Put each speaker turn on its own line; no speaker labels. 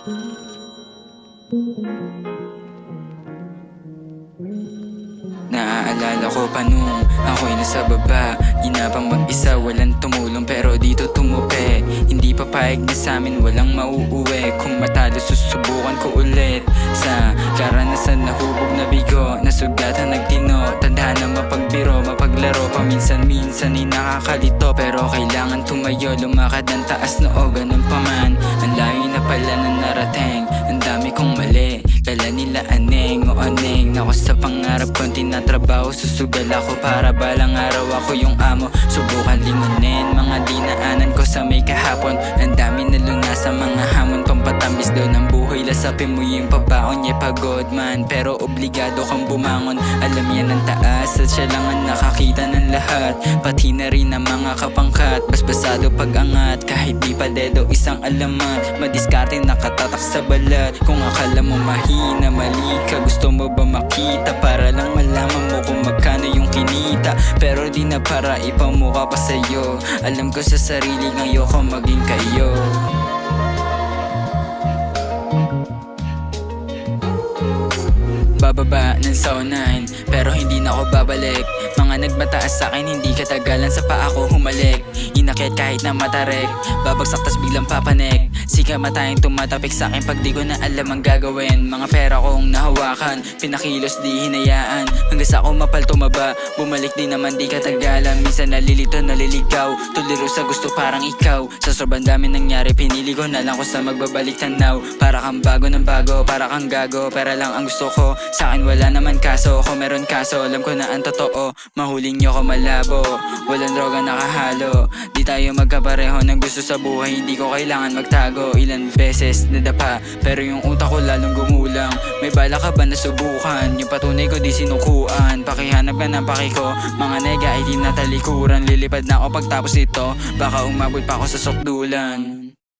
Naaalala ko pa nung ako'y nasa baba, di na pang mag-isa, walang tumulong pero dito tumupi. Hindi papayag na sa'min walang mauuwi, kung matalo susubukan ko ulit. Sa karanasan na hubog na bigo, nasugatan nagtino, tanda na mapagbiro, mapaglaro, paminsan-minsan ay nakakalito. Pero kailangan tumayo, lumakad ng taas noo, ganun pa man. Ang layo na pala na narating, ang dami kong mali, kala nila aneng o aneng. Ako sa pangarap kong tinatrabaho, susugal ako para balang araw ako yung amo. Subukan lingunin mga dinaanan ko sa may kahapon. Ang dami na luna sa mga hamon, pampatamis daw ng buhay, lasapin mo yung pabaon niya. Pagod man pero obligado kang bumangon, alam yan ang taas at siya lang ang nakakita ng lahat. Pati na rin ang mga kapangkat, basbasado pag-angat, kahit di pa dedo isang alamat. Madiskarte nakatatak sa balat, kung akala mo mahina mali ka. Gusto mo ba makita para lang malaman mo kung magkano yung kinita? Pero di na para ipamukha pa sa'yo, alam ko sa sarili ng ayoko maging kayo. Bababa ng saunahin pero hindi na ako babalik. Mga nagmataas sa'kin, hindi katagalan sa paa ko humalik. Inakyat kahit na matarek, babagsak tas biglang papanik. Sika matayang tumatapik sa'kin pag di ko na alam ang gagawin. Mga pera kong nahawakan, pinakilos di hinayaan, hanggang sa ako mapal tumaba. Bumalik din naman di katagalan, minsan nalilito naliligaw, tuliro sa gusto parang ikaw. Sa sobrang dami nangyari, pinili ko na lang ko sa magbabalik tanaw. Para kang bago ng bago, para kang gago, pera lang ang gusto ko. Sa'kin wala naman kaso, kung meron kaso alam ko na ang totoo. Mahuling nyo ko malabo, walang droga nakahalo. Di tayo magkapareho ng gusto sa buhay, hindi ko kailangan magtago. Ilan beses nadapa, pero yung utak ko lalong gumulang. May bala ka ba na subukan? Yung patunay ko di sinukuan, pakihanap ka ng paki ko. Mga nega ay di natalikuran, lilipad na ako pagtapos nito, baka umabot pa ako sa sukdulan.